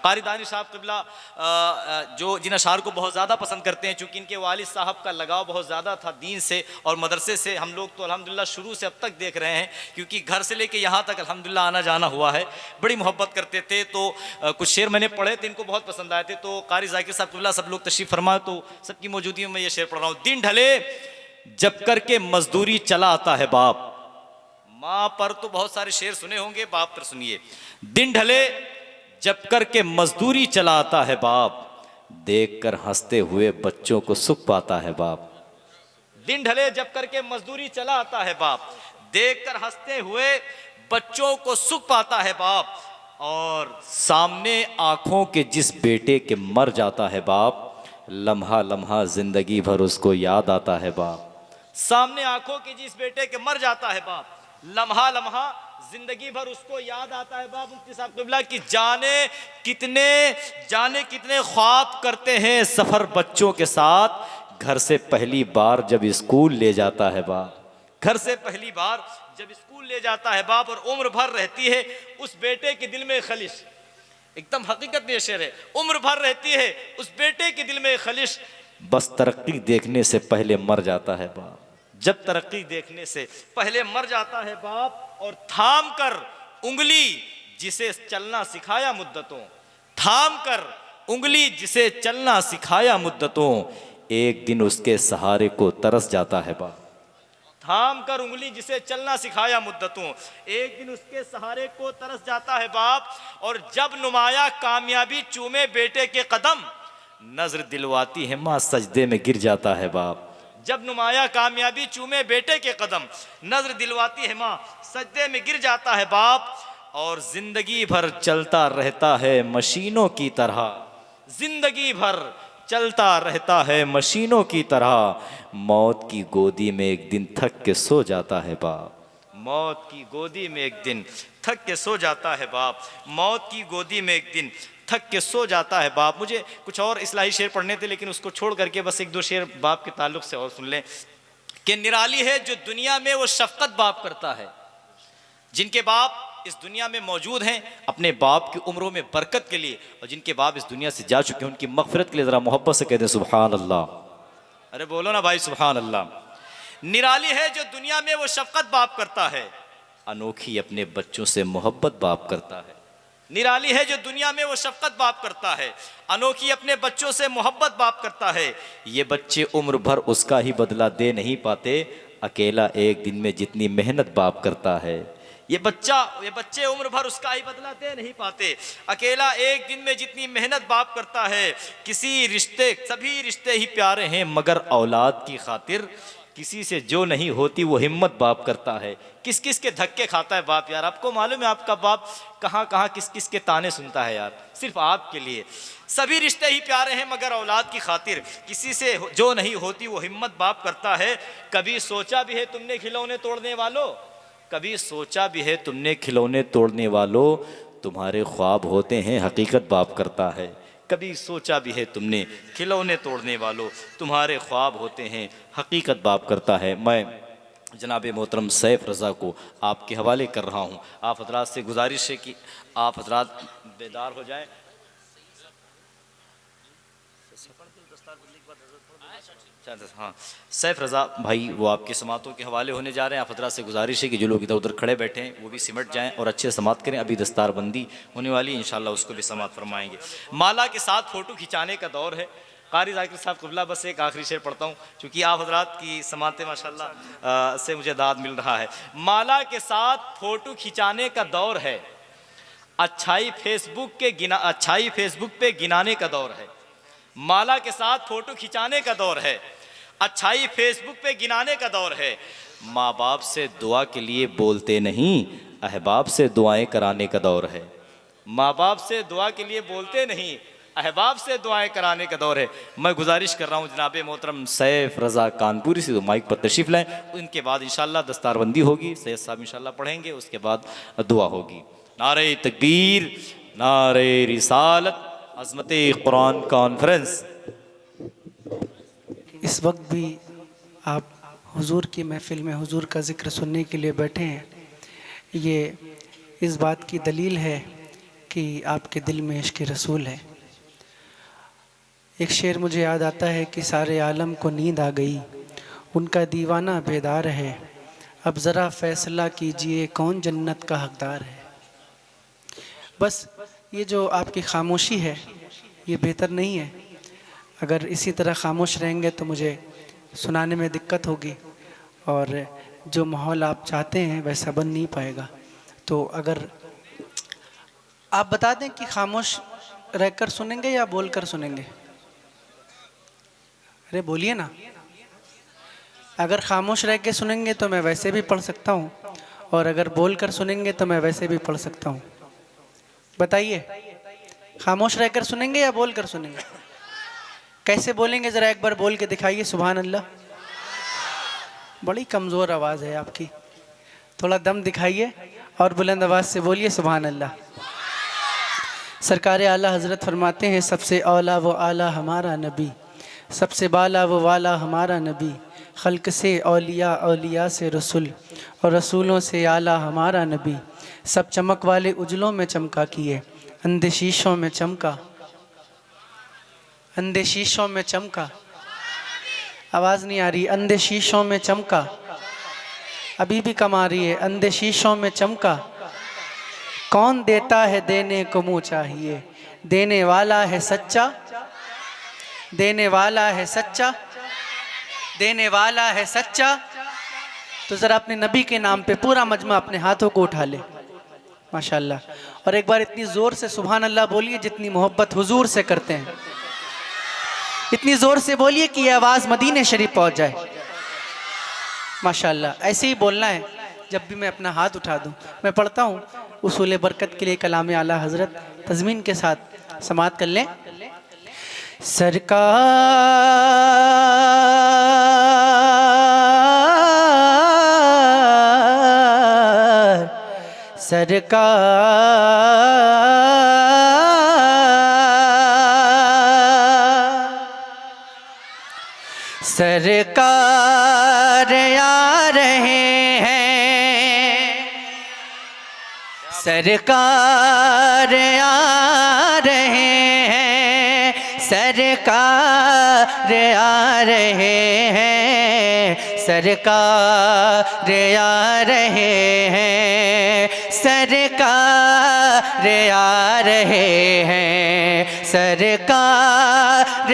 कारी दानिश साहब क़िबला जो जिन अशार को बहुत ज़्यादा पसंद करते हैं, चूँकि इनके वालिद साहब का लगाव बहुत ज़्यादा था दीन से और मदरसे से। हम लोग तो अल्हम्दुलिल्लाह शुरू से अब तक देख रहे हैं, क्योंकि घर से लेके यहाँ तक अल्हम्दुलिल्लाह आना जाना हुआ है। बड़ी मोहब्बत करते थे। तो कुछ शेर मैंने पढ़े थे, इनको बहुत पसंद आए थे। तो कारी ज़ाकिर साहब क़िबला सब लोग तशरीफ़ फरमा, तो सबकी मौजूदगी में मैं ये शेर पढ़ रहा हूँ। दिन ढले जब करके मजदूरी चला आता है बाप। माँ पर तो बहुत सारे शेर सुने होंगे, बाप पर सुनिए। दिन ढले जब करके मजदूरी चला आता है बाप, देखकर हंसते हुए बच्चों को सुख पाता है बाप। दिन ढले जब करके मजदूरी चला आता है बाप, देखकर हंसते हुए बच्चों को सुख पाता है बाप। और सामने आंखों के जिस बेटे के मर जाता है बाप, लम्हा लम्हा जिंदगी भर उसको याद आता है बाप। सामने आंखों के जिस बेटे के मर जाता है बाप, लम्हा लम्हा जिंदगी भर उसको याद आता है बाप। मुफ्ती साहब क़िबला की जाने कितने ख्वाब करते हैं सफर बच्चों के साथ, घर से पहली बार जब स्कूल ले जाता है बाप। घर से पहली बार जब स्कूल ले जाता है बाप, और उम्र भर रहती है उस बेटे के दिल में खलिश। एकदम हकीकत में शेर है, उम्र भर रहती है उस बेटे के दिल में खलिश, बस तरक्की देखने से पहले मर जाता है बाप। जब तरक्की देखने से पहले मर जाता है बाप, और थाम कर उंगली जिसे चलना सिखाया मुद्दतों, थाम कर उंगली जिसे चलना सिखाया मुद्दतों, एक दिन उसके सहारे को तरस जाता है बाप। थाम कर उंगली जिसे चलना सिखाया मुद्दतों, एक दिन उसके सहारे को तरस जाता है बाप। और जब नुमाया कामयाबी चूमे बेटे के कदम, नजर दिलवाती है माँ सजदे में गिर जाता है बाप। जब नुमाया कामयाबी चूमे बेटे के कदम, नजर दिलवाती है माँ सजदे में गिर जाता है बाप। और जिंदगी भर चलता रहता है मशीनों की तरह, जिंदगी भर चलता रहता है मशीनों की तरह, मौत की गोदी में एक दिन थक के सो जाता है बाप। मौत की गोदी में एक दिन थक के सो जाता है बाप। मौत की गोदी में एक दिन थक के सो जाता है बाप। मुझे कुछ और इस्लाही शेर पढ़ने थे, लेकिन उसको छोड़ करके बस एक दो शेर बाप के ताल्लुक से और सुन लें कि निराली है जो दुनिया में वो शफकत बाप करता है। जिनके बाप इस दुनिया में मौजूद हैं, अपने बाप की उम्रों में बरकत के लिए, और जिनके बाप इस दुनिया से जा चुके हैं उनकी मगफिरत के लिए ज़रा मोहब्बत से कह दें सुभान अल्लाह। अरे बोलो ना भाई सुभान अल्लाह। निराली है जो दुनिया में वो शफकत बाप करता है, अनोखी अपने बच्चों से मोहब्बत बाप करता है। निराली है जो दुनिया में वो शफकत बाप करता है, अनोखी अपने बच्चों से मोहब्बत बाप करता है। ये बच्चे उम्र भर उसका ही बदला दे नहीं पाते, अकेला एक दिन में जितनी मेहनत बाप करता है। ये बच्चे उम्र भर उसका ही बदला दे नहीं पाते, अकेला एक दिन में जितनी मेहनत बाप करता है। सभी रिश्ते ही प्यारे हैं मगर औलाद की खातिर, किसी से जो नहीं होती वो हिम्मत बाप करता है। किस किस के धक्के खाता है बाप यार, आपको मालूम है आपका बाप कहाँ कहाँ किस किस के ताने सुनता है यार, सिर्फ आपके लिए। सभी रिश्ते ही प्यारे हैं मगर औलाद की खातिर, किसी से जो नहीं होती वो हिम्मत बाप करता है। कभी सोचा भी है तुमने खिलौने तोड़ने वालों, कभी सोचा भी है तुमने खिलौने तोड़ने वालों, तुम्हारे ख्वाब होते हैं हकीकत बाप करता है। कभी सोचा भी है तुमने खिलौने तोड़ने वालों, तुम्हारे ख्वाब होते हैं हकीकत बाप करता है। मैं जनाब मोहतरम सैफ रज़ा को आपके हवाले कर रहा हूँ। आप हजरात से गुजारिश है कि आप हजरात बेदार हो जाएं। हाँ, सैफ रज़ा भाई वो आपके समातों के हवाले होने जा रहे हैं। आप हजरात से गुजारिश है कि जो लोग इधर उधर खड़े बैठे हैं वो भी सिमट जाएं और अच्छे समात करें। अभी दस्तारबंदी होने वाली है, इंशाल्लाह उसको भी समात फरमाएंगे। माला के साथ फ़ोटो खिंचाने का दौर है। कारी ज़ाकिर साहब क़िबला बस एक आखिरी शेर पढ़ता हूँ, चूँकि आप हजरात की समातें माशाल्लाह से मुझे दाद मिल रहा है। माला के साथ फ़ोटो खिंचाने का दौर है, अच्छाई फेसबुक पे गिनाने का दौर है। माला के साथ फ़ोटो खिंचाने का दौर है, अच्छाई फेसबुक पे गिनाने का दौर है। माँ बाप से दुआ के लिए बोलते नहीं, अहबाब से दुआएं कराने का दौर है। माँ बाप से दुआ के लिए बोलते नहीं, अहबाब से दुआएं कराने का दौर है। मैं गुजारिश कर रहा हूँ जनाब मोहतरम सैफ रज़ा कानपुरी से माइक पर तशरीफ़ लाएँ। उनके बाद इंशाल्लाह दस्तारबंदी होगी, सैयद साहब इंशाल्लाह पढ़ेंगे, उसके बाद दुआ होगी। नारे तकबीर, नारे रिसालत, अज़मते कुरान कॉन्फ्रेंस। इस वक्त भी आप हुजूर की महफ़िल में हुजूर का ज़िक्र सुनने के लिए बैठे हैं, ये इस बात की दलील है कि आपके दिल में इश्क रसूल है। एक शेर मुझे याद आता है कि सारे आलम को नींद आ गई, उनका दीवाना बेदार है, अब ज़रा फैसला कीजिए कौन जन्नत का हकदार है। बस ये जो आपकी खामोशी है ये बेहतर नहीं है। अगर इसी तरह खामोश रहेंगे तो मुझे सुनाने में दिक्कत होगी और जो माहौल आप चाहते हैं वैसा बन नहीं पाएगा। तो अगर आप बता दें कि खामोश रहकर सुनेंगे या बोलकर सुनेंगे? अरे बोलिए ना। अगर खामोश रह के सुनेंगे तो मैं वैसे भी पढ़ सकता हूँ और अगर बोलकर सुनेंगे तो मैं वैसे भी पढ़ सकता हूँ। बताइए, खामोश रहकर सुनेंगे या बोलकर सुनेंगे? कैसे बोलेंगे ज़रा एक बार बोल के दिखाइए। सुभान अल्लाह। बड़ी कमज़ोर आवाज़ है आपकी, थोड़ा दम दिखाइए और बुलंद आवाज़ से बोलिए सुभान अल्लाह। सरकार आला हज़रत फरमाते हैं, सबसे औला वो आला हमारा नबी, सबसे बाला वो वाला हमारा नबी, खल्क से औलिया, औलिया से रसूल और रसूलों से आला हमारा नबी, सब चमक वाले उजलों में चमका किए, अंधे शीशों में चमका, अंधे शीशों में चमका। आवाज़ नहीं आ रही। अंधे शीशों में चमका, अभी भी कम आ रही है। अंधे शीशों में चमका, कौन देता है देने को मुँह चाहिए, देने वाला है सच्चा, देने वाला है सच्चा, देने वाला है सच्चा। तो ज़रा अपने नबी के नाम पे पूरा मजमा अपने हाथों को उठा ले। माशाल्लाह। और एक बार इतनी ज़ोर से सुभान अल्लाह बोलिए जितनी मोहब्बत हुजूर से करते हैं। इतनी ज़ोर से बोलिए कि ये आवाज़ मदीने शरीफ पहुंच जाए। माशाल्लाह। ऐसे ही बोलना है जब भी मैं अपना हाथ उठा दूं। मैं पढ़ता हूँ उसूल बरकत के लिए कलाम आला हज़रत तज़मीन के साथ समात कर लें। सरकार सरकार आ रहे हैं, सरकार आ रहे हैं, सरकार आ रहे हैं, सरकार आ रहे हैं, सरकार आ रहे हैं, सरकार आ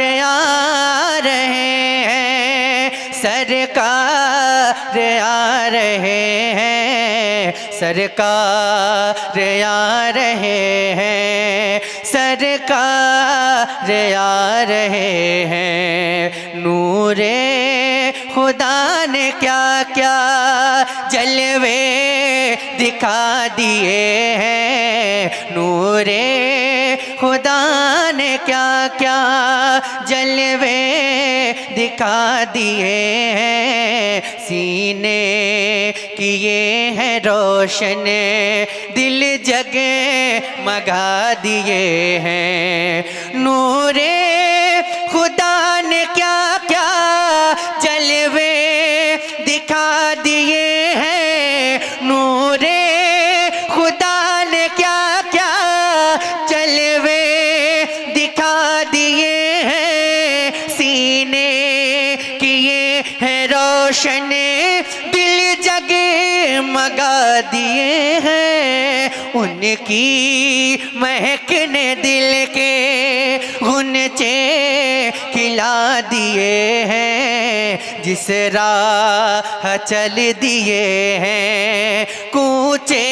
रहे हैं, सरकार आ रहे हैं, सरकार आ रहे हैं, सरकार आ रहे हैं। नूरे खुदा ने क्या क्या जलवे दिखा दिए हैं, नूरे खुदा ने क्या क्या जलवे दिखा दिए हैं, सीने किए हैं रोशन, दिल जगे मगा दिए हैं। नूरे खुदा ने क्या क्या जलवे दिखा दिए हैं, नूरे खुदा ने क्या क्या जलवे दिखा दिए हैं, सीने किए हैं रोशन, दिल जगे मगा दिए हैं। उनकी महक ने दिल के गुनचे खिला दिए हैं, जिस राह चल दिए हैं कूचे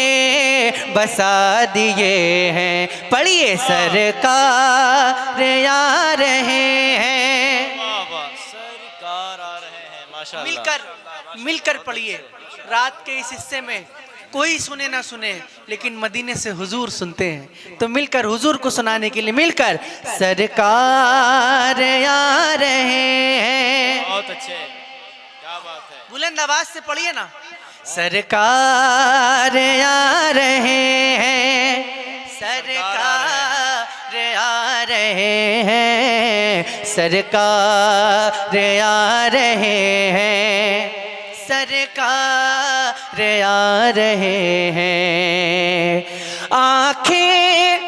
बसा दिए हैं। पढ़िए, सरकार आ रहे हैं, सरकार आ रहे हैं। माशाअल्लाह। मिलकर पढ़िए। रात के इस हिस्से में कोई सुने ना सुने लेकिन मदीने से हुजूर सुनते हैं, तो मिलकर हुजूर को सुनाने के लिए मिलकर सरकार आ रहे हैं। बहुत अच्छे, क्या बात है। बुलंद आवाज से पढ़िए ना। सरकार आ रहे हैं, सरकार आ रहे हैं, सरकार आ रहे हैं, सरकार आ रहे हैं। आँखें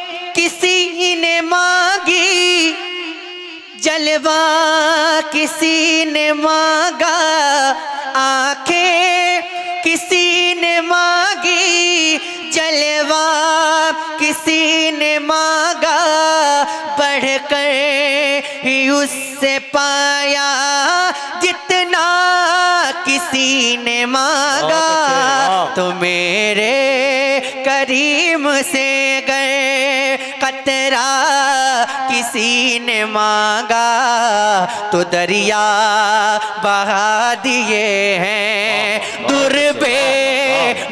जलवा किसी ने मांगा, आंखें किसी ने मांगी, जलवा किसी ने मांगा, बढ़कर ही उससे पाया जितना किसी ने मांगा। तो मेरे करीम से गए कतरा किसी ने मांगा, तो दरिया बहा दिए हैं, दुर्बे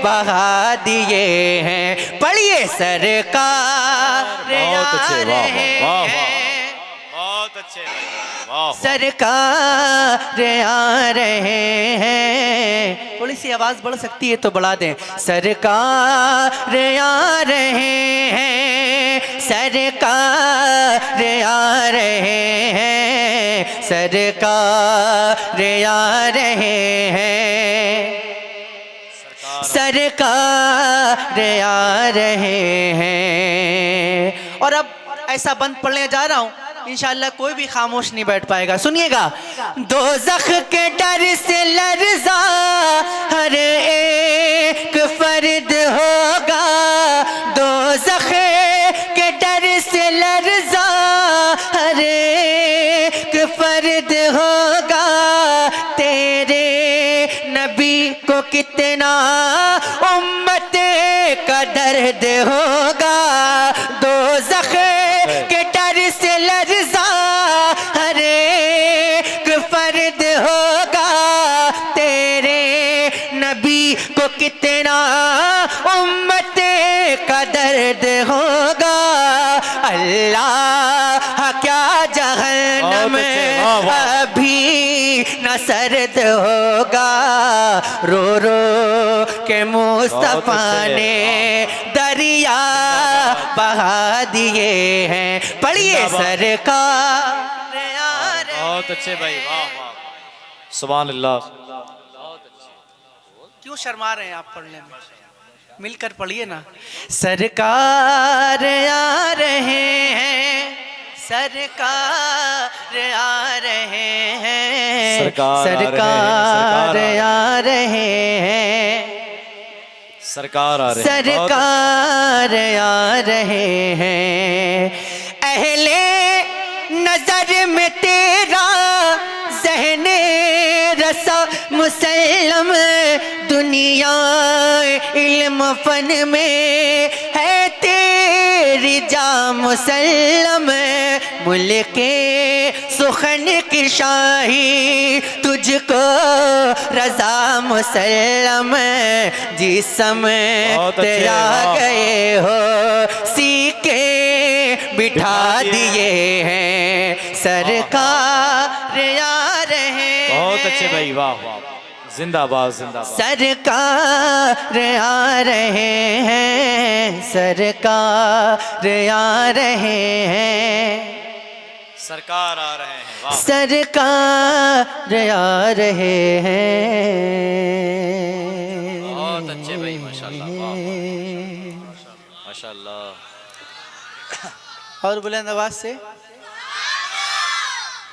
बहा दिए हैं। पढ़िए सरकार बहुत अच्छे, वाह आ वाह रहे वाह, हैं, बहुत अच्छे भाई, वाह। सरकार आ रहे हैं। थोड़ी सी आवाज बढ़ सकती है तो बढ़ा दें। सरकार आ रहे हैं, सरकार आ रहे हैं, सरकार आ रहे हैं, सरकार आ रहे हैं। और अब ऐसा बंद पढ़ने जा रहा हूं, इंशाअल्लाह कोई भी खामोश नहीं बैठ पाएगा। सुनिएगा। दोज़ख के डर से लर्ज़ा हर एक फर्द होगा, दोज़ख के डर से लर्ज़ा हर एक फर्द होगा। तेरे नबी को कितना उम्मत का दर्द होगा, दोज़ख के डर से लर्ज़ा हर एक फर्द होगा। तेरे नबी को कितना उम्मत का दर्द होगा। अल्लाह क्या जहन्नम अभी न सर्द होगा, रो रो के मुस्तफा ने दरिया बहा दिए हैं। पढ़िए सरकार। बहुत अच्छे भाई, वाह वाह, सुभान अल्लाह। क्यों शर्मा रहे हैं आप पढ़ने में? मिलकर पढ़िए ना। सरकार आ रहे हैं, सरकार आ रहे हैं, सरकार आ रहे हैं, सरकार आ रहे हैं, सरकार आ रहे हैं। अहले नजर में तेरा ज़हने रसा मुसल्लम, दुनिया इल्म फन में है तेरी जा मुसल्लम। मुल्के सुखन की शाही तुझको रजा मुसल्लम, जिसम तेरा गए हो सीके बिठा दिए हैं। सरकार आ रहे हैं। बहुत अच्छे भाई, वाह वाह, जिंदाबाद जिंदाबाद। सरकार आ रहे हैं, सरकार आ रहे हैं, सरकार आ रहे हैं, वाह। सरकार आ रहे हैं। बहुत अच्छे भाई, माशाल्लाह, वाह माशाल्लाह। और बुलंद आवाज से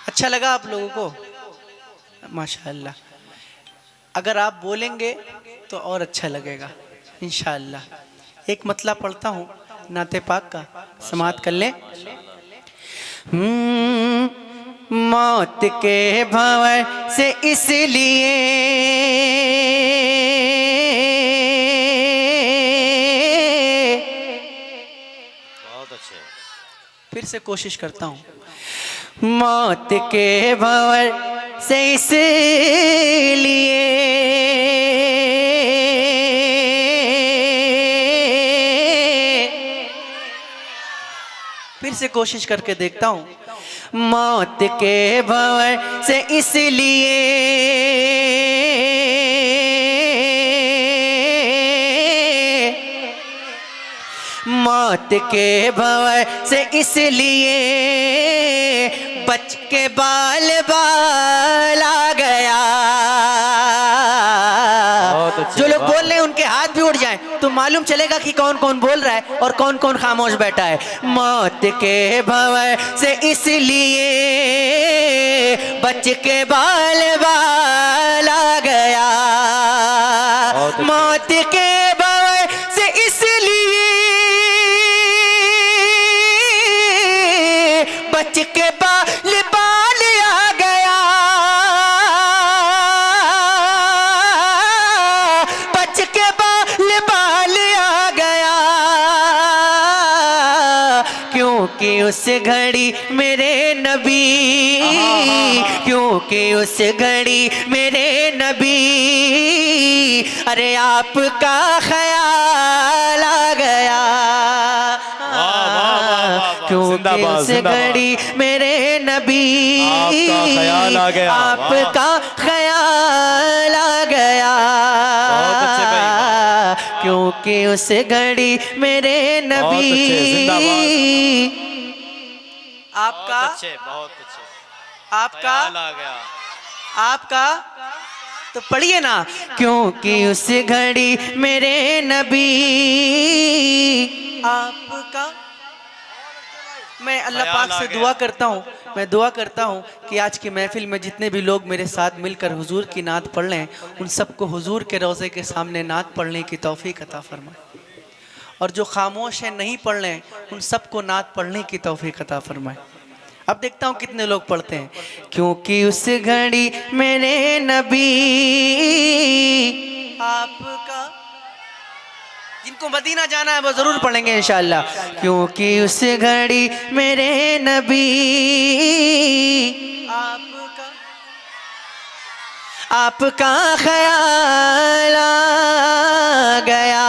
अच्छा लगा आप लोगों को? माशाल्लाह। अगर आप बोलेंगे तो और अच्छा लगेगा इंशाअल्लाह। एक मतला पढ़ता हूँ नाते पाक का, समाअत कर लें। मौत के भंवर से इसलिए बहुत अच्छे। फिर से कोशिश करता हूँ। मौत के भंवर से इसलिए फिर से कोशिश करके देखता हूँ। मौत के भंवर से इसलिए मौत के भंवर से इसलिए बच के बाल बाल आ गया। जो लोग बोल रहे हैं उनके हाथ भी उड़ जाएं। तुम मालूम चलेगा कि कौन कौन बोल रहा है और कौन कौन खामोश बैठा है। मौत के भंवर से इसलिए बच के बाल बाल आ गया, मौत के भंवर से इसलिए बच के बाल बाल आ गया, बच के बाल बाल आ गया, क्योंकि उस घड़ी मेरे नबी, क्योंकि उस घड़ी मेरे नबी, अरे आपका ख्याल आ गया, क्योंकि उस घड़ी मेरे नबी, आपका ख्याल आ गया, आपका ख्याल आ गया, बहुत अच्छे भाई, क्योंकि उस घड़ी मेरे नबी, आपका बहुत अच्छे, आपका ख्याल आ गया। आपका तो पढ़िए ना, क्योंकि उस घड़ी मेरे नबी, आपका। मैं अल्लाह पाक से दुआ करता हूँ, मैं दुआ करता हूँ कि आज की महफिल में जितने भी लोग मेरे साथ मिलकर हुजूर की नात पढ़ लें, उन सबको हुजूर के रोज़े के सामने नात पढ़ने की तौफीक अता फरमाए, और जो खामोश हैं नहीं पढ़ लें उन सबको नात पढ़ने की तौफीक अता फरमाए। अब देखता हूँ कितने लोग पढ़ते हैं। क्योंकि उस घड़ी मेरे नबी, आपका, जिनको मदीना जाना है वो जरूर पढ़ेंगे इंशाअल्लाह। क्योंकि उस घड़ी मेरे नबी, आपका, आपका ख्याल आ गया।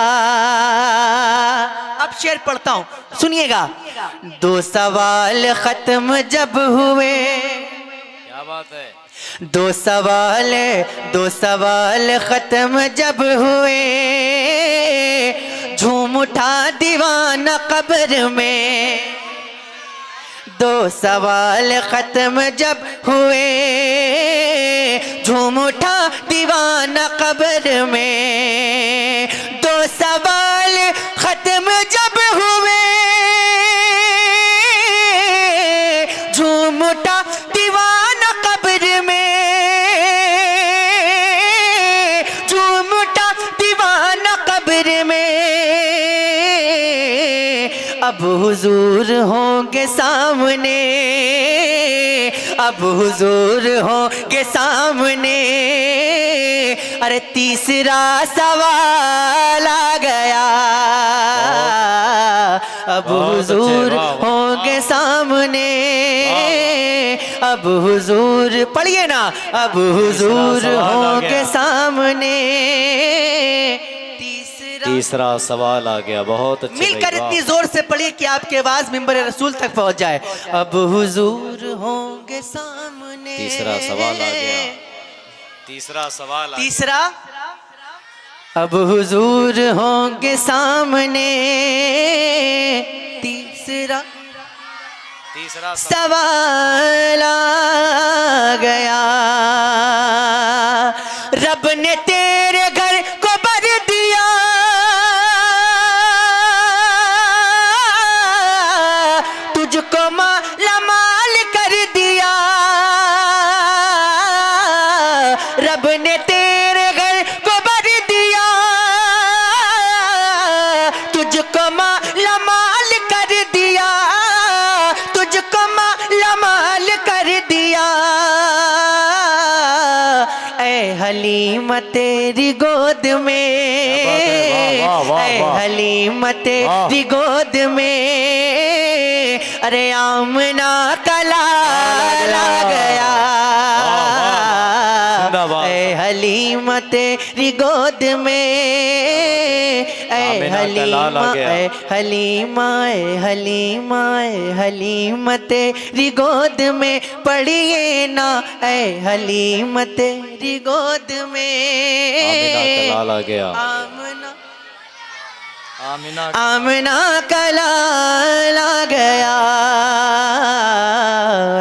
अब शेर पढ़ता हूँ, सुनिएगा। दो सवाल खत्म जब हुए, क्या बात है, दो सवाल खत्म जब हुए, झूम उठा दीवाना कब्र में। दो सवाल खत्म जब हुए, झूम उठा दीवाना कब्र में। दो सवाल खत्म जब हुए, झूम उठा दीवाना कब्र में, झूम उठा दीवाना कब्र में। अब हुजूर होंगे सामने, अब हुजूर होंगे सामने, अरे तीसरा सवाल आ गया। अब हुजूर होंगे सामने, अब हुजूर, पढ़िए ना, अब हुजूर होंगे सामने, तीसरा सवाल आ गया। बहुत अच्छे मिलकर भाई, इतनी जोर से पढ़िए कि आपकी आवाज मिंबर रसूल तक पहुंच जाए। अब हुजूर होंगे सामने, तीसरा सवाल आ गया, तीसरा सवाल आ तीसरा, अब हुजूर होंगे सामने, तीसरा तीसरा सवाल आ गया। रब ने तेरे घर को भर दिया, तुझको मालामाल कर दिया। रब ने तेरे घर को भर दिया, तुझको मालामाल कर दिया, तुझको मालामाल कर दिया। ऐ हलीमा तेरी गोद में, ऐ हलीमा तेरी गोद में, अरे आमना का लाल आ गया। ऐ हलीमा तेरी गोद में, ऐ हलीमा, ऐ हलीमा, ऐ हलीमा, ऐ हलीमा तेरी गोद में, पढ़िए ना, ऐ हलीमा तेरी गोद में। आमिना का लाल आ गया, आमना, आमिना, आमना का लाल आ गया।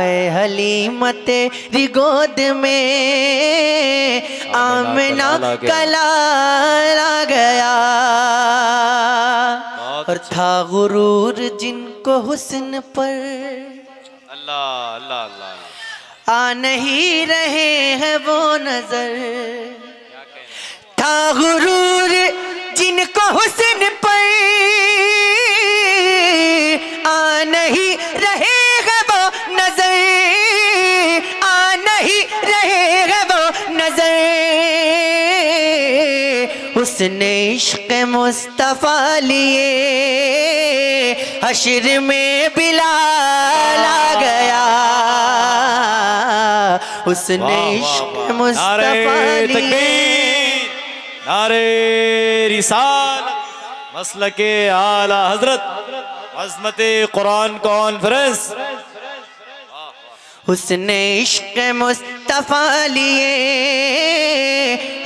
ऐ हलीमा तेरी गोद में, आमना का लाल आ गया। और था गुरूर जिनको हुस्न पर अल्लाह अल्लाह अल्लाह। आ नहीं रहे हैं वो नजर। था गुरूर जिनको हुस्न पर आ नहीं रहे हैं वो नजर, आ नहीं रहे हैं वो नजर। उसने इश्क मुस्तफा लिए हश्र में बिलाल आ गया। उसने इश्क मुस्तफा लिए। नारे रिसालत, मसलके आला हजरत, अज़मते कुरान कॉन्फ्रेंस। उसने इश्क मुस्तफा लिए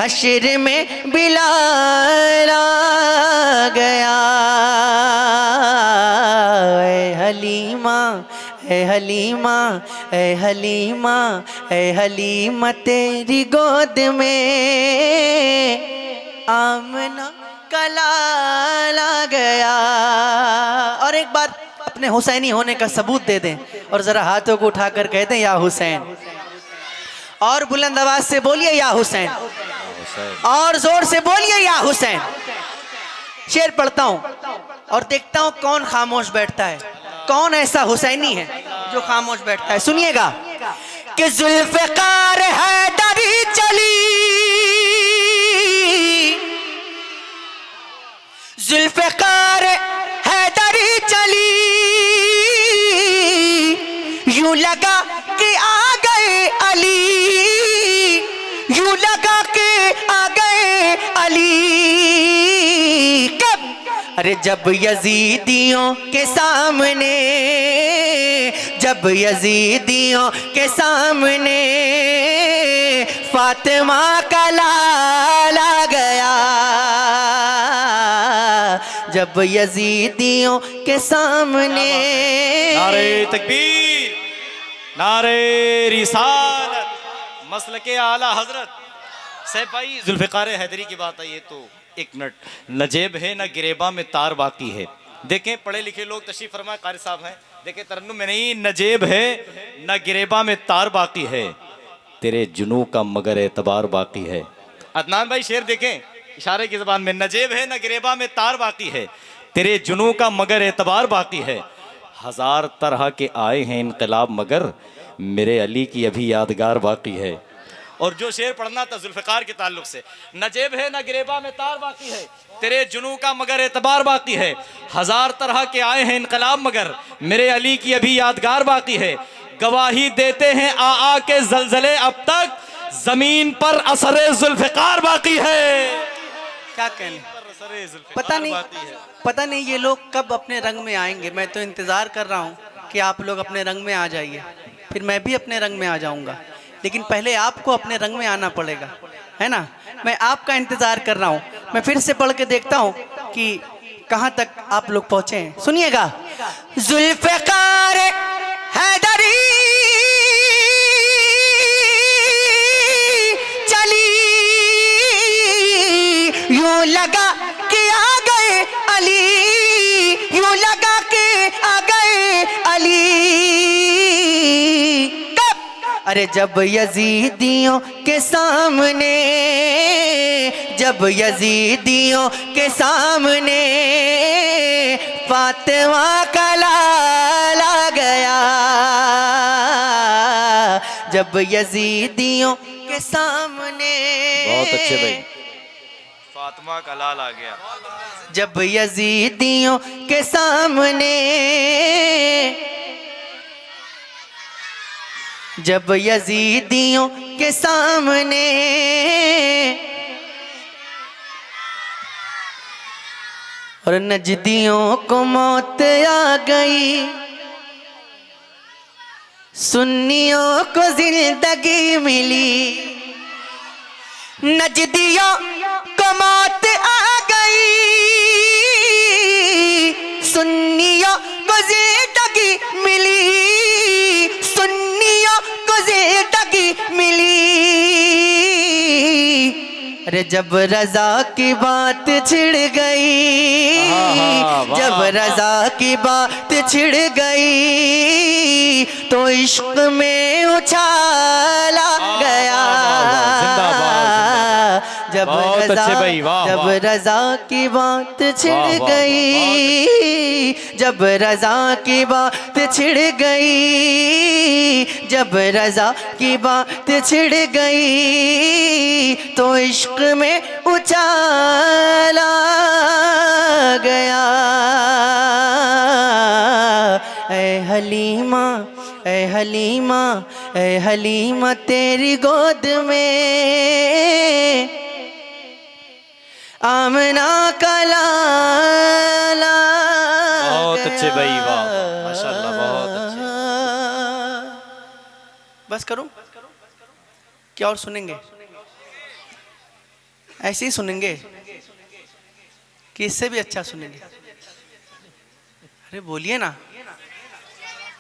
हश्र में बिलाल आ गया। ऐ हलीमा ऐ हलीमा ऐ हलीमा ऐ हलीमा तेरी गोद में आमना का लाल आ गया। और एक बार अपने हुसैनी होने का सबूत दे दें और जरा हाथों को उठाकर कह दें या हुसैन। और बुलंद आवाज से बोलिए या हुसैन, और जोर से बोलिए या हुसैन। शेर पढ़ता हूं और देखता हूं कौन खामोश बैठता है, कौन ऐसा हुसैनी है जो खामोश बैठता है। सुनिएगा कि जुल्फ़िकार हैदरी चली, जुल्फ़िकार हैदरी चली, यूं लगा कि आ गए अली, यूं लगा कि आ गए अली। कब? अरे जब यजीदियों के सामने, जब यजीदियों के सामने फातिमा का लाल आ गया। जब यजीदियों के सामने। नारे तकबीर, नारे रिसालत, मसलके आला हजरत। सैपाई जुल्फ़िकार हैदरी की बात आई है तो एक मिनट, न जेब है न गिरेबा में तार बाकी है। देखें पढ़े लिखे लोग तशरीफ फरमा कारी साहब हैं, देखें तरन्नुम में नहीं, न जेब है न गिरेबा में तार बाकी है, तेरे जुनू का मगर एतबार बाकी है। अदनान भाई शेर देखें इशारे की ज़बान में, न जेब है न गिरेबा में तार बाकी है, तेरे जुनू का मगर एतबार बाकी है। हजार तरह के आए हैं इनकलाब मगर मेरे अली की अभी यादगार बाकी है। और जो शेर पढ़ना था जुल्फ़िकार के ताल्लुक से, न जेब है न गिरेबा में तार बाकी है, तेरे जुनू का मगर एतबार बाकी है। हजार तरह के आए हैं इनकलाब मगर मेरे अली की अभी यादगार बाकी है। गवाही देते हैं आ के जलजले अब तक, जमीन पर असरे जुल्फ़िकार बाकी है। क्या कहने, पता नहीं ये लोग कब अपने रंग में आएंगे। मैं तो इंतज़ार कर रहा हूँ कि आप लोग अपने रंग में आ जाइए, फिर मैं भी अपने रंग में आ जाऊँगा। लेकिन पहले आपको अपने रंग में आना पड़ेगा, है ना। मैं आपका इंतज़ार कर रहा हूँ। मैं फिर से पढ़ के देखता हूँ कि कहाँ तक आप लोग पहुँचे हैं। सुनिएगा, जुल्फ़िकार हैदरी चली, यूं लगा कि आ गए अली, यूं लगा कि आ गए अली। कब? अरे जब यजीदियों के सामने, जब यजीदियों के सामने फातिमा का लाल आ गया। जब यजीदियों के सामने। बहुत अच्छे भाई, फातिमा का लाल आ गया। जब यजीदियों के सामने, जब यजीदियों के सामने और नजदियों को मौत आ गई, सुन्नियों को जिंदगी मिली। नजदियों को मौत आ गई, सुन्नियों को जिंदगी मिली, सुन्नियों को जिंदगी मिली। अरे जब रजा की बात छिड़ गई, जब रजा की बात छिड़ गई तो इश्क में उछाला गया। जब जब रजा की बात छिड़ गई, जब रजा की बात छिड़ गई, जब रजा की बात छिड़ गई तो इश्क में उछाला गया। ऐ हलीमा, ऐ हलीमा, ऐ हलीमा तेरी गोद में आमना का लाला। बहुत अच्छे भाई, वाह माशाल्लाह, बहुत अच्छे। बस करूं क्या और सुनेंगे? ऐसे ही सुनेंगे कि इससे भी अच्छा सुनेंगे? अरे बोलिए ना,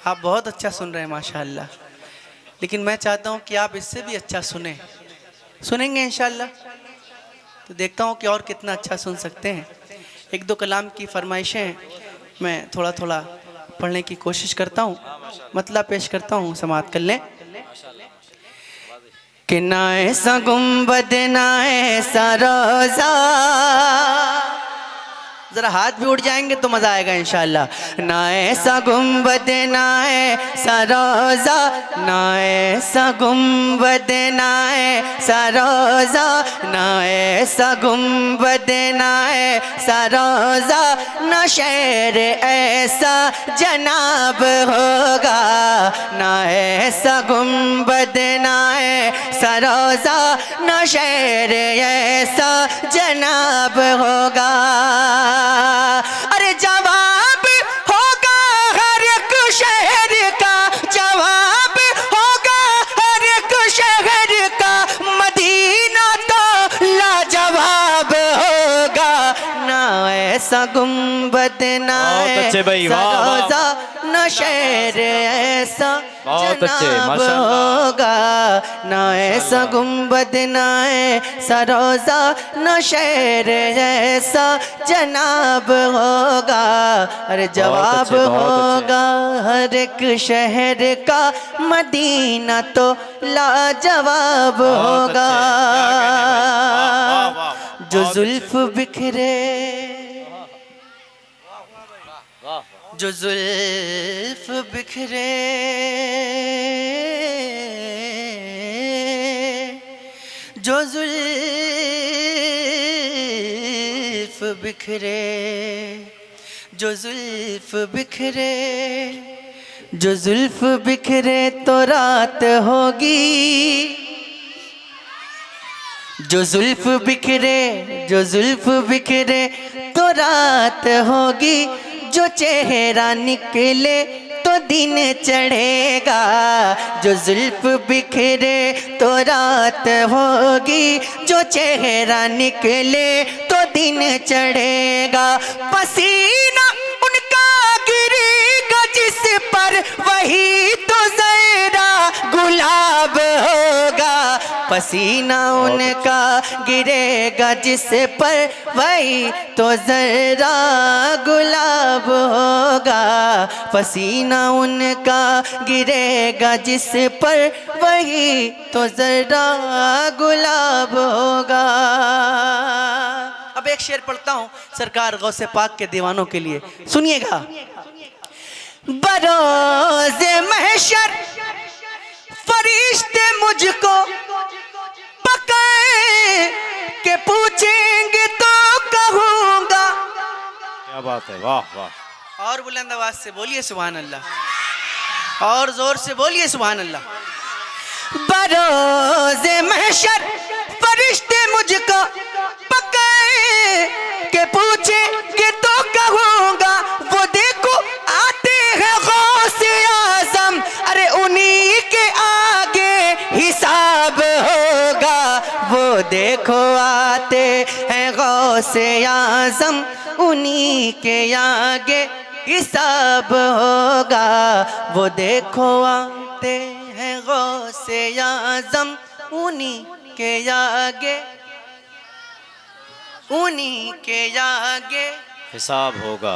आप बहुत अच्छा सुन रहे हैं माशाअल्लाह, लेकिन मैं चाहता हूं कि आप इससे भी अच्छा सुने। सुनेंगे इंशाअल्लाह? तो देखता हूँ कि और कितना अच्छा सुन सकते हैं। एक दो कलाम की फरमाइशें मैं थोड़ा थोड़ा पढ़ने की कोशिश करता हूँ, मतलब पेश करता हूँ, समाअत कर लें। कि ना ऐसा गुंबद ना ऐसा रोज़ा, जरा हाथ भी उठ जाएंगे तो मजा आएगा इंशाअल्लाह। ना ऐसा गुंबद ना ऐसा रोज़ा, ना ऐसा गुंबद ना ऐसा रोज़ा, ना ऐसा गुंबद ना ऐसा रोज़ा, ना शहर ऐसा जनाब होगा। ना ऐसा गुंबद ना ऐसा रोज़ा, ना शहर ऐसा जनाब होगा। अरे जवाब होगा हर एक शहर का, जवाब होगा हर एक शहर का, मदीना तो लाजवाब होगा। ना ऐसा गुंबद ना ऐसा रोज़ा, ना शहर ऐसा जनाब होगा। ना ऐसा गुंबद ना ऐसा रोज़ा, ना शहर ऐसा जनाब होगा। अरे जवाब होगा हर एक शहर का, मदीना तो लाजवाब होगा। जो जुल्फ बिखरे, जो जुल्फ बिखरे, जो जुल्फ बिखरे, जो जुल्फ बिखरे, जो जुल्फ बिखरे तो रात होगी। जो जुल्फ बिखरे, जो जुल्फ बिखरे तो रात होगी। जो चेहरा निकले तो दिन चढ़ेगा। जो जुल्फ बिखरे तो रात होगी, जो चेहरा निकले तो दिन चढ़ेगा। पसीना उनका गिरेगा जिस पर, वही तो जरा गुलाब होगा। पसीना उनका गिरेगा जिस पर, वही तो जरा गुलाब होगा। पसीना उनका गिरेगा जिस पर, वही तो जरा गुलाब होगा। अब एक शेर पढ़ता हूँ सरकार गौसे पाक के दीवानों के लिए, सुनिएगा। बरोज़े महशर फरिश्ते मुझको पकड़ के पूछेंगे तो कहूँगा। क्या बात है, वाह वाह। और बुलंद आवाज से बोलिए सुभान अल्लाह, और जोर से बोलिए सुभान अल्लाह। बरोज़े महशर फरिश्ते मुझको पकड़ के पूछेंगे तो कहूँगा। वो देखो आते हैं गौसे आज़म, अरे उन्हीं के आगे हिसाब होगा। वो देखो आते हैं गौसे आज़म, उन्हीं के आगे हिसाब होगा। वो देखो आते हैं गौसे आज़म, उन्हीं के आगे उन्हीं के आगे, हिसाब होगा,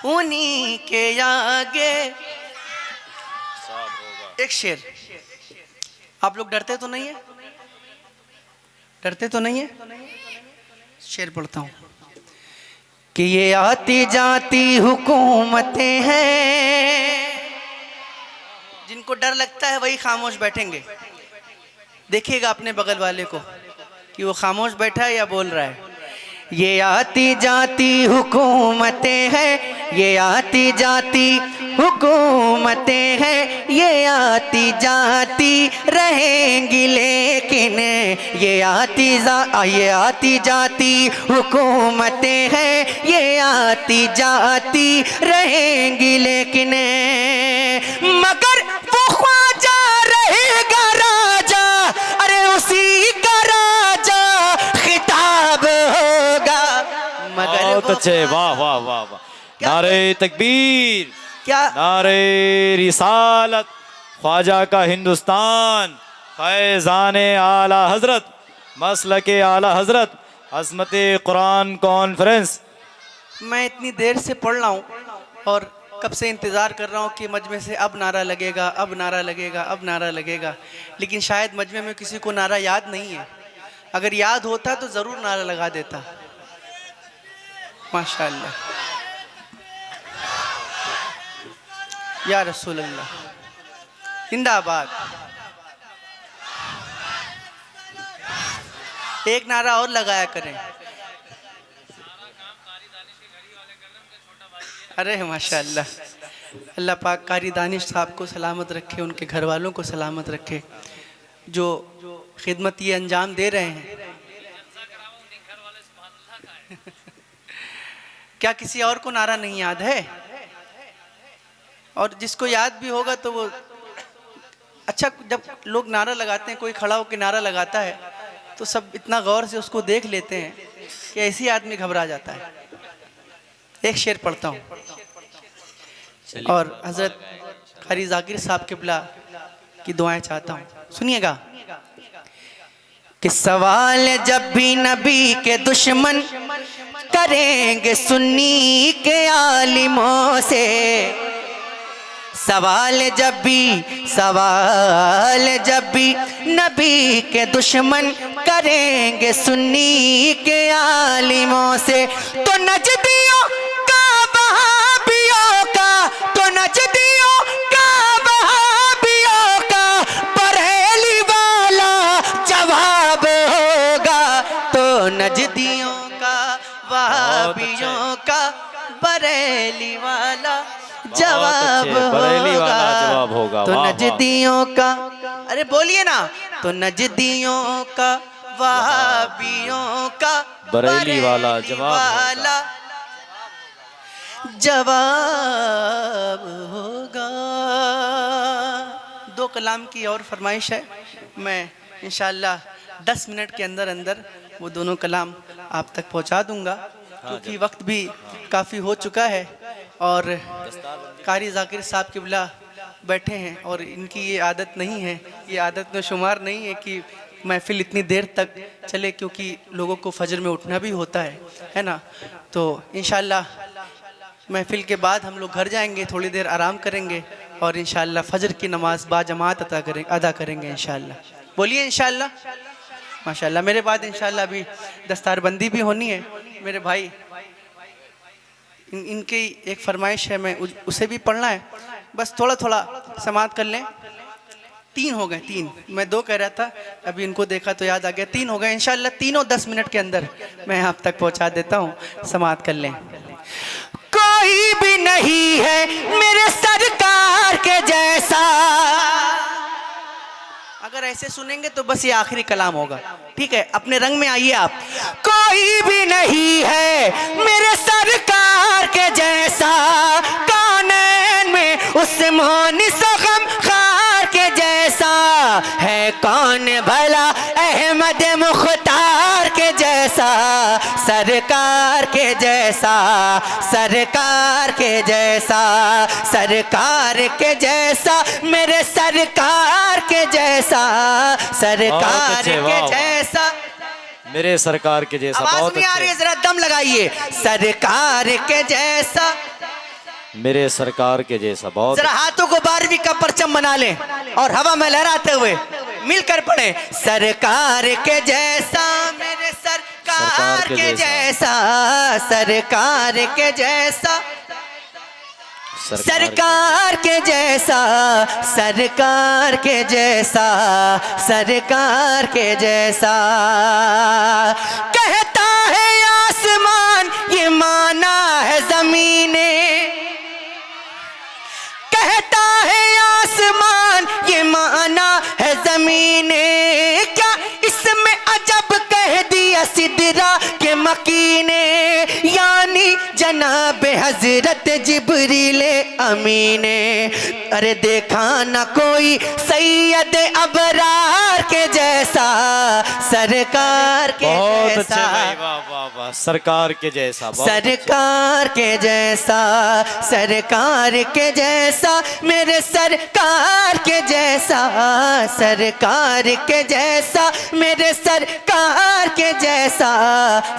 उन्हीं के आगे। हिसाब होगा। एक शेर, आप लोग डरते तो नहीं है? डरते तो नहीं है? शेर पढ़ता हूँ कि ये आती जाती हुकूमतें हैं, जिनको डर लगता है वही खामोश बैठेंगे। देखिएगा अपने बगल वाले को कि वो खामोश बैठा है या बोल रहा है। ये आती जाती हुकूमतें हैं, ये आती जाती हुकूमतें हैं, ये आती जाती रहेंगी लेकिन ये आती जाती हुकूमतें हैं, ये आती जाती रहेंगी लेकिन मगर वो ख्वाजा रहेगा राजा, अरे उसी का राजा खिताब होगा। मगर बहुत अच्छे, वाह वाह वाह वाह। नारे तकबीर, क्या नारे रिसालत, ख्वाजा का हिंदुस्तान, फैज़ान आला हजरत, मसलके आला हजरत, अज़मत कुरान कॉन्फ्रेंस। मैं इतनी देर से पढ़ रहा हूँ और कब से इंतज़ार कर रहा हूँ कि मजमे से अब नारा लगेगा, अब नारा लगेगा, अब नारा लगेगा, लेकिन शायद मजमे में किसी को नारा याद नहीं है। अगर याद होता तो ज़रूर नारा लगा देता। माशाअल्लाह, या रसूल अल्लाह, जिंदाबाद। एक नारा और लगाया करें। अरे माशाअल्लाह, अल्लाह पाक कारी दानिश साहब को सलामत रखे, उनके घर वालों को सलामत रखे, जो खिदमत ये अंजाम दे रहे हैं। क्या किसी और को नारा नहीं याद है? और जिसको याद भी होगा तो वो अच्छा, जब लोग नारा लगाते हैं, कोई खड़ा होकर नारा लगाता है तो सब इतना गौर से उसको देख लेते हैं कि ऐसी आदमी घबरा जाता है। एक शेर पढ़ता हूँ और हजरत कारी जाकिर साहब किबला की दुआएं चाहता हूँ, सुनिएगा। कि सवाल जब भी नबी के दुश्मन करेंगे सुन्नी के आलिमों से, सवाल जब भी नबी के दुश्मन करेंगे सुन्नी के आलिमों से, तो नजदियों का वहाबियों का, तो नजदियों का वहाबियों का बरेली वाला जवाब होगा। तो नजदियों का वहाबियों का बरेली वाला जवाब होगा। तो नजदियों का, अरे बोलिए ना, तो नजदियों का वहाबियों का बरेली वाला जवाब होगा। दो कलाम की और फरमाइश है, मैं इंशाअल्लाह 10 मिनट के अंदर अंदर वो दोनों कलाम आप तक पहुंचा दूंगा, क्योंकि वक्त भी काफ़ी हो चुका है और कारी जाकिर साहब किबला बैठे हैं और इनकी ये आदत नहीं है, ये आदत में शुमार नहीं है कि महफिल इतनी देर तक चले, क्योंकि लोगों को फजर में उठना भी होता है ना। तो इंशाअल्लाह महफिल के बाद हम लोग घर जाएंगे, थोड़ी देर आराम करेंगे और इंशाअल्लाह फजर की नमाज बाजमात अदा करेंगे इंशाअल्लाह। बोलिए इंशाअल्लाह। माशाअल्लाह, मेरे बाद इंशाअल्लाह अभी दस्तारबंदी भी होनी है। मेरे भाई इनकी एक फरमाइश है, मैं उसे भी पढ़ना है, बस थोड़ा थोड़ा समात कर लें। 3 हो गए, 3, मैं 2 कह रहा था, अभी इनको देखा तो याद आ गया, 3 हो गए। इंशाअल्लाह तीनों 10 मिनट के अंदर मैं आप तक पहुंचा देता हूं, समात कर लें। कोई भी नहीं है मेरे सरकार के जैसा, अगर ऐसे सुनेंगे तो बस ये आखिरी कलाम होगा, ठीक है? अपने रंग में आइए आप। कोई भी नहीं है मेरे सरकार के जैसा, कानैन में उस्मानी सगम खार के जैसा, है कौन भला अहमद मुख्तार के जैसा, सरकार के जैसा, सरकार के जैसा, सरकार के जैसा, मेरे सरकार के जैसा, सरकार के जैसा। मेरे सरकार के जैसा। आवाज बहुत नहीं आ रही है, अच्छे। जरा दम लगाइए। सरकार के जैसा, मेरे सरकार के जैसा। बहुत जरा हाथों को 12वीं का परचम बना लें और हवा में लहराते हुए मिलकर पढ़े। सरकार के जैसा, मेरे सरकार के जैसा, सरकार के जैसा, सरकार के जैसा, सरकार के जैसा, सरकार के जैसा। कहता है आसमान, ये माना है जमीने, कहता है आसमान, ये माना है जमीने। क्या इसमें अजब कह दिया सिदरा के मकीने, यानी जनाब हजरत जिब्रील अमीने। अरे देखा ना कोई सैयद अबरार के जैसा, सरकार के बहुत अच्छे जैसा, भाई, वाह वाह वाह। सरकार के जैसा। बहुत सरकार के जैसा, सरकार के जैसा, मेरे सरकार के जैसा, सरकार के जैसा, मेरे सरकार के जैसा,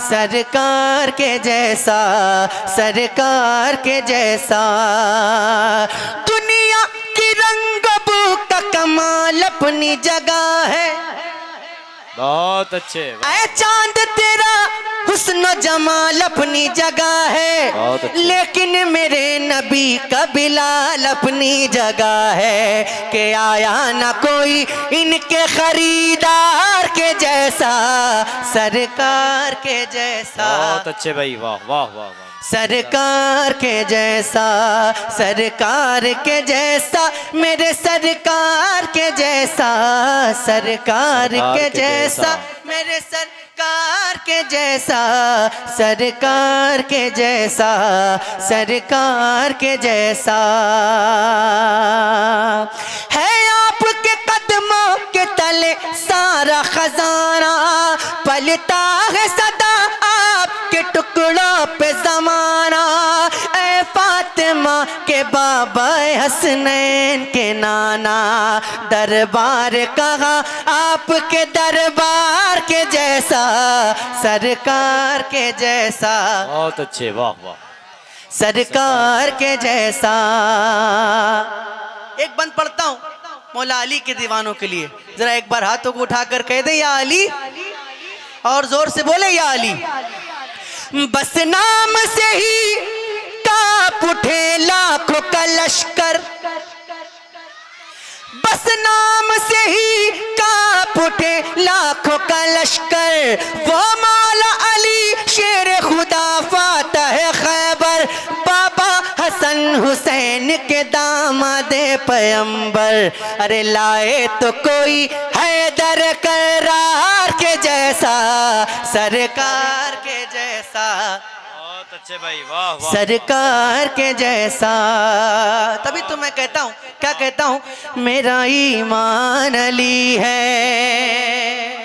सरकार के जैसा, सरकार के जैसा। दुनिया की रंगबू का कमाल अपनी जगह है, बहुत अच्छे। ऐ चांद तेरा हुस्न जमाल अपनी जगह है, बहुत अच्छे। लेकिन मेरे नबी का बिलाल अपनी जगह है। कि आया ना कोई इनके खरीदार के जैसा, सरकार के जैसा। बहुत अच्छे भाई, वाह वाह वाह वाह। सरकार के जैसा, सरकार के जैसा, मेरे सरकार के जैसा, सरकार के जैसा, मेरे सरकार के जैसा, सरकार के जैसा, सरकार के जैसा। है आपके कदमों के तले सारा खजाना, पलता है सदा आपके टुकड़ों पे जमाना। ऐ फातिमा के बाबा हसनैन के नाना, दरबार कहा आपके दरबार के जैसा, सरकार के जैसा। बहुत अच्छे, वाह वाह। सरकार के जैसा। एक बंद पढ़ता हूं मौला अली के दीवानों के लिए, जरा एक बार हाथों को उठाकर कह दे या अली, और जोर से बोले या अली। बस नाम से ही कांप उठे लाखों का लश्कर, बस नाम से ही कांप उठे लाखों का लश्कर। वो मौला अली शेर खुदा फातह खैबर, बाबा हसन हुसैन के दामादे पैगंबर। अरे लाए तो कोई हैदर करार के जैसा, सरकार के जैसा। बहुत अच्छे भाई, वाह वाह। सरकार के जैसा। तभी तो मैं कहता हूं, क्या कहता हूं, मेरा ईमान अली है।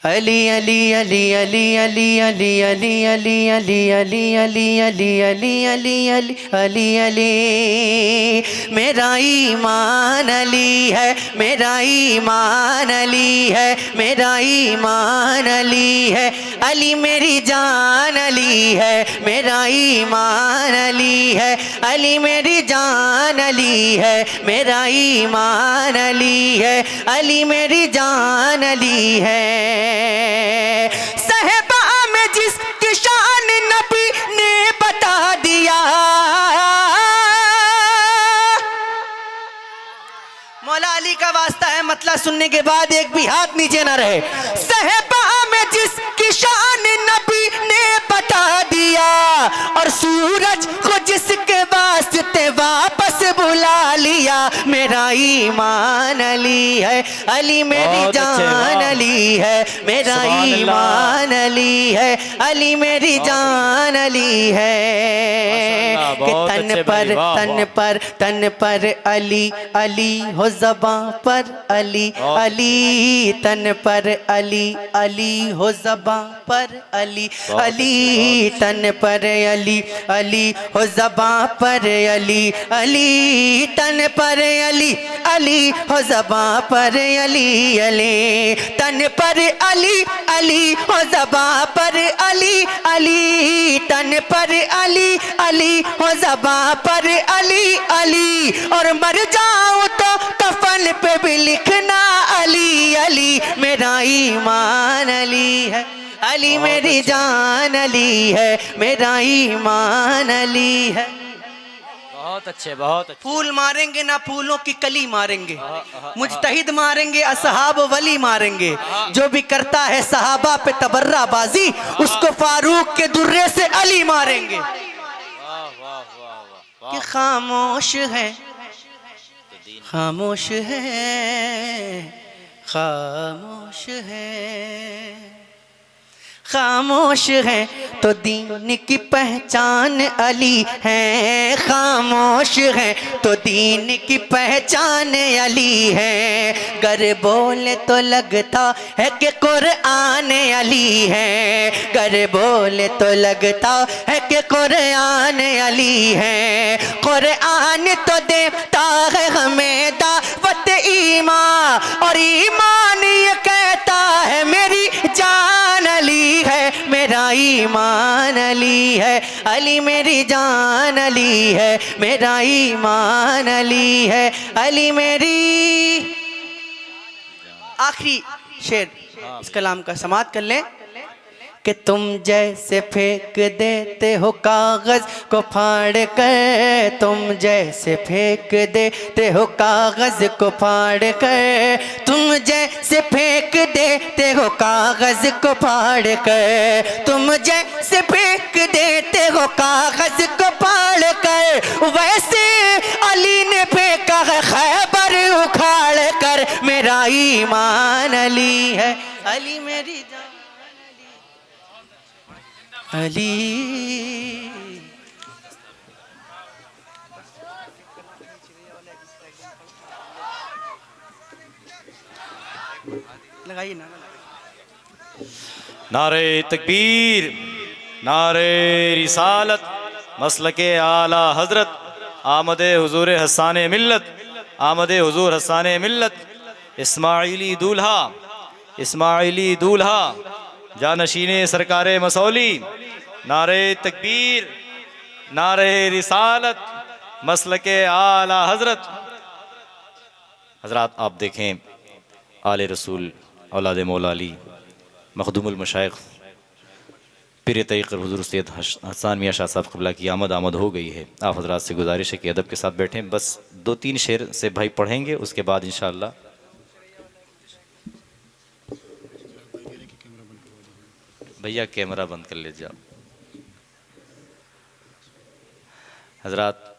अली अली अली अली अली अली अली अली अली अली अली अली अली अली अली अली अली। मेरा ईमान अली है, मेरा ईमान अली है, मेरा ईमान अली है। अली मेरी जान अली है, मेरा ईमान अली है। अली मेरी जान अली है, मेरा ईमान अली है। अली मेरी जान अली है। सहबा में जिसकी शान नबी ने बता दिया, मौला अली का वास्ता है, मतलब सुनने के बाद एक भी हाथ नीचे ना रहे। सहबा में जिसकी शान नबी ने बता दिया, और सूरज को जिसके वास्ते वापस बुला लिया। मेरा ईमान अली है, अली मेरी जान अली है, मेरा ईमान अली है, अली मेरी जान अली है। कि तन पर अली अली हो ज़बां पर अली अली, तन पर अली अली हो ज़बां पर अली अली, तन तन पर अली अली हो ज़बां पर अली अली तन पर अली अली हो ज़बां पर अली अली तन पर अली अली हो ज़बां पर अली अली तन पर अली अली हो ज़बां पर अली अली और मर जाऊं तो कफन पे भी लिखना अली अली मेरा ईमान अली है अली मेरी जान अली है मेरा ईमान अली है। बहुत अच्छे, बहुत अच्छे। फूल मारेंगे ना फूलों की कली मारेंगे, मुजतहिद मारेंगे असहाब वली मारेंगे, जो भी करता है सहाबा पे तबर्राबाजी उसको फारूक के दुर्रे से अली मारेंगे। कि खामोश है खामोश है खामोश है खामोश है तो दीन की पहचान अली है खामोश है तो दीन की पहचान अली है। गर बोले तो लगता है कि कुरान अली है गर बोले तो लगता है कि कुरान अली है। कुरान तो देता है हमें दावत ईमान और ईमान ये कहता है मेरी जान अली है मेरा ईमान अली है अली मेरी जान अली है मेरा ईमान अली है अली मेरी। आखिरी शेर इस कलाम का समाप्त कर लें कि तुम जैसे फेंक देते हो कागज को फाड़ कर तुम जैसे फेंक देते हो कागज को फाड़ कर तुम जैसे फेंक देते हो कागज को फाड़ कर तुम जैसे फेंक देते हो कागज को फाड़ कर वैसे अली ने फेंका है खैबर उखाड़ कर मेरा ईमान अली है अली मेरी अली। लगाइए ना नारे तकबीर, नारे रिसालत, मसलके आला हजरत, आमदे हुजूर हसान मिल्लत, आमदे हुजूर हसान मिल्लत, इस्माइली दूल्हा, इस्माइली दूल्हा, जानशीने सरकारे मसौली। नारे तकबीर, नारे रिसालत, मसलके आला हजरत। हजरात आप देखें आले रसूल औलाद मौला अली मखदूमुल मशाइख पीर तरीक़ हुज़ूर सैयद हसन मियाँ शाह साहब क़िबला की आमद हो गई है। आप हजरात से गुजारिश है कि अदब के साथ बैठें। बस 2-3 शेर से भाई पढ़ेंगे, उसके बाद इंशाअल्लाह भैया कैमरा बंद कर ले जाओ। हजरात